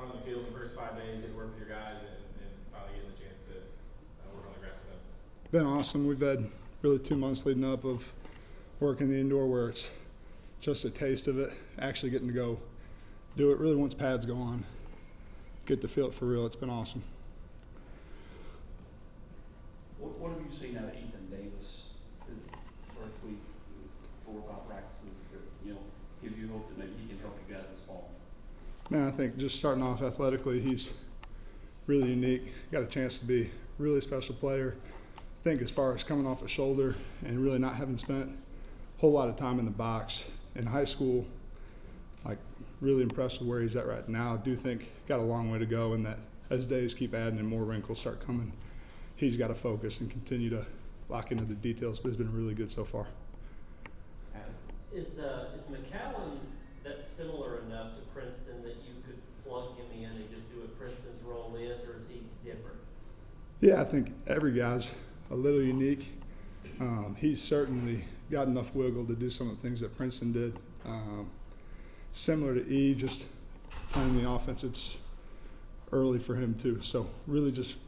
on the field the first 5 days, get to work with your guys, and finally getting the chance to work on the grass with them? Been awesome. We've had really 2 months leading up of working the indoor where it's just a taste of it, actually getting to go do it really once pads go on, get to feel it for real. It's been awesome. What have you seen out of Ethan Davis the first week, 4 or 5 practices that, gives you hope that maybe he can help you guys this fall? Man, I think just starting off athletically, he's really unique. Got a chance to be a really special player. I think as far as coming off a shoulder and really not having spent a whole lot of time in the box in high school, like really impressed with where he's at right now. I do think got a long way to go, and that as days keep adding and more wrinkles start coming, he's got to focus and continue to lock into the details, but it's been really good so far. Is McCallum that similar enough to Princeton that you could plug him in and just do what Princeton's role is, or is he different? Yeah, I think every guy's a little unique. He's certainly got enough wiggle to do some of the things that Princeton did. Similar to E, just playing the offense, it's early for him too. So really just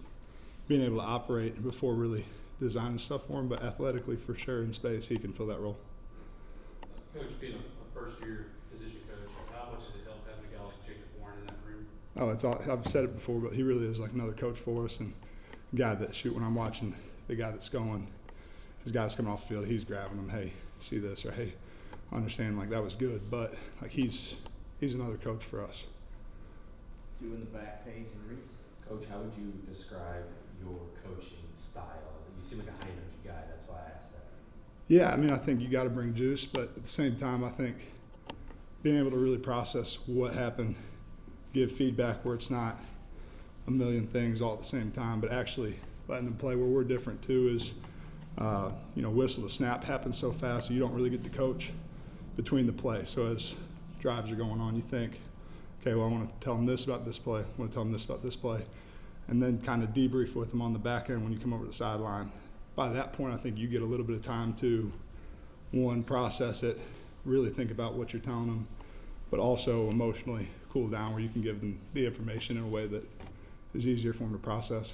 being able to operate before really designing stuff for him, but athletically for sure in space, he can fill that role. Coach, being a first-year position coach, how much does it help having a guy like Jacob Warren in that room? Oh, it's all, I've said it before, but he really is like another coach for us, and a guy that when I'm watching the guy that's going, his guy's coming off the field, he's grabbing them, hey, see this, or hey, understand like that was good, but like he's another coach for us. Doing the back page and Reese. Coach, how would you describe your coaching style? You seem like a high energy guy, that's why I asked that. Yeah, I mean, I think you got to bring juice, but at the same time, I think being able to really process what happened, give feedback where it's not a million things all at the same time, but actually letting them play where we're different too is, whistle the snap happens so fast, so you don't really get to coach between the play. So as drives are going on, you think, okay, well, I want to tell them this about this play, I want to tell them this about this play, and then kind of debrief with them on the back end when you come over the sideline. By that point, I think you get a little bit of time to, one, process it, really think about what you're telling them, but also emotionally cool down where you can give them the information in a way that is easier for them to process.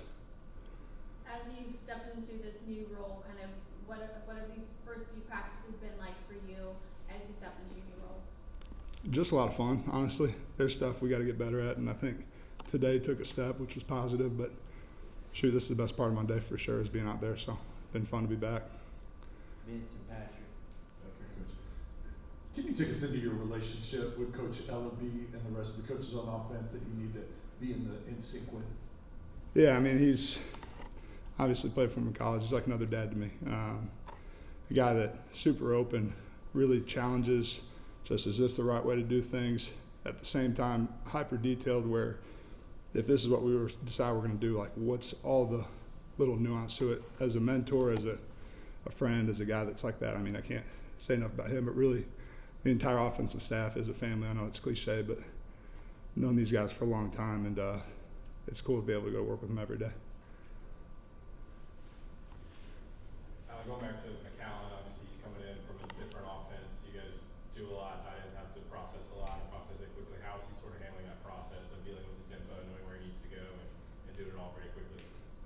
As you've stepped into this new role, kind of what have these first few practices been like for you as you step into your new role? Just a lot of fun, honestly. There's stuff we got to get better at, and I think today took a step, which was positive, but shoot, this is the best part of my day for sure, is being out there, so been fun to be back. Vincent Patrick. Okay, Coach. Can you take us into your relationship with Coach Ellerby and the rest of the coaches on offense that you need to be in sync with? Yeah, I mean, he's obviously played from college. He's like another dad to me. A guy that super open, really challenges, just is this the right way to do things? At the same time, hyper detailed where if this is what we decide we're going to do, like what's all the little nuance to it. As a mentor, as a friend, as a guy that's like that, I mean, I can't say enough about him, but really the entire offensive staff is a family. I know it's cliche, but I've known these guys for a long time, and it's cool to be able to go work with them every day. Going back to McCallum, obviously he's coming in from a different offense. You guys do a lot. Tight ends have to process a lot and process it quickly. How is he sort of handling that process of dealing with the tempo, knowing where he needs to go, and doing it all very quickly?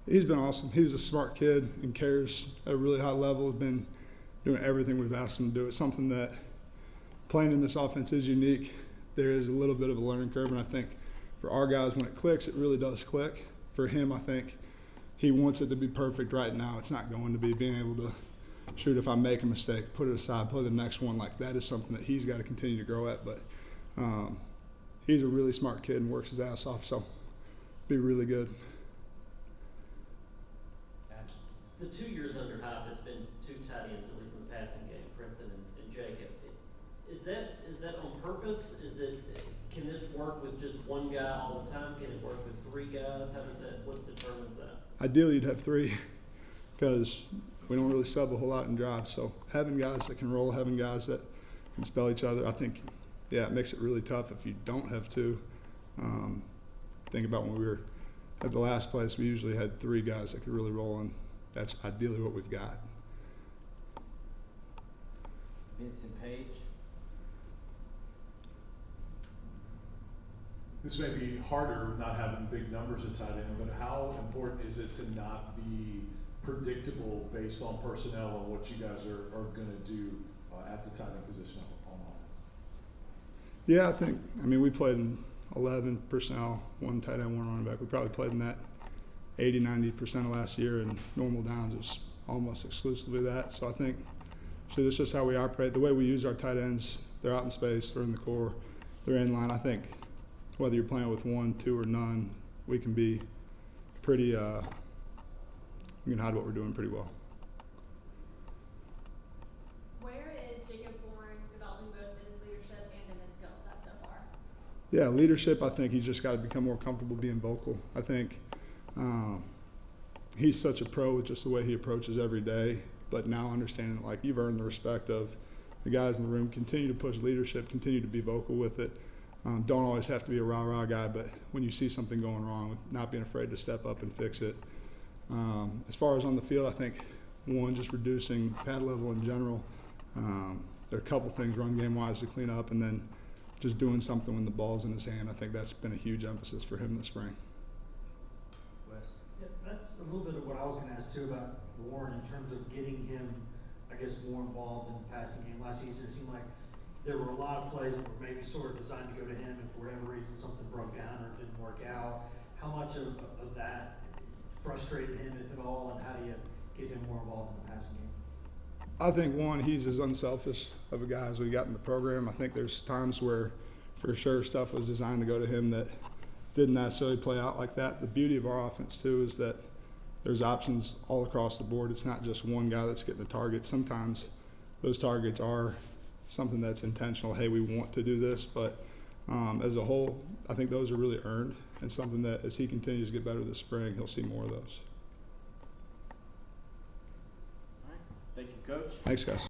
He's been awesome. He's a smart kid and cares at a really high level. Has been doing everything we've asked him to do. It's something that playing in this offense is unique. There is a little bit of a learning curve, and I think for our guys, when it clicks, it really does click. For him, I think he wants it to be perfect right now. It's not going to be. Being able to shoot, if I make a mistake, put it aside, play the next one, like that is something that he's got to continue to grow at. But he's a really smart kid and works his ass off, so be really good. The 2 years under Hop, it's been 2 tight ends, at least in the passing game, Preston and Jacob. Is that on purpose? Can this work with just one guy all the time? Can it work with 3 guys? What determines that? Ideally, you'd have 3 because we don't really sub a whole lot in drives. So having guys that can roll, having guys that can spell each other, I think, yeah, it makes it really tough if you don't have 2. Think about when we were at the last place, we usually had 3 guys that could really roll, and that's ideally what we've got. Vincent Page. this may be harder, not having big numbers at tight end, but how important is it to not be predictable based on personnel and what you guys are gonna do at the tight end position on offense? Yeah, I mean, we played in 11 personnel, one tight end, one running back. We probably played in that 80-90% of last year, and normal downs is almost exclusively that. So I think, that's just how we operate. The way we use our tight ends, they're out in space, they're in the core, they're in line. I think whether you're playing with 1, 2, or none, we can be pretty, we can hide what we're doing pretty well. Where is Jacob Bourne developing most in his leadership and in his skill set so far? Yeah, leadership, I think he's just got to become more comfortable being vocal. I think he's such a pro with just the way he approaches every day, but now understanding, like, you've earned the respect of the guys in the room. Continue to push leadership, continue to be vocal with it. Don't always have to be a rah-rah guy, but when you see something going wrong, not being afraid to step up and fix it. As far as on the field, I think, one, just reducing pad level in general. There are a couple things run game-wise to clean up, and then just doing something when the ball's in his hand. I think that's been a huge emphasis for him this spring. Wes? Yeah, that's a little bit of what I was gonna ask too about Warren in terms of getting him, I guess, more involved in the passing game. Last season, it seemed like there were a lot of plays that were maybe sort of designed to go to him, and for whatever reason something broke down or didn't work out. How much of that frustrated him, if at all, and how do you get him more involved in the passing game? I think, one, he's as unselfish of a guy as we got in the program. I think there's times where, for sure, stuff was designed to go to him that didn't necessarily play out like that. The beauty of our offense, too, is that there's options all across the board. It's not just one guy that's getting the target. Sometimes those targets are something that's intentional. Hey, we want to do this, but as a whole, I think those are really earned, and something that as he continues to get better this spring, he'll see more of those. All right. Thank you, Coach. Thanks, guys.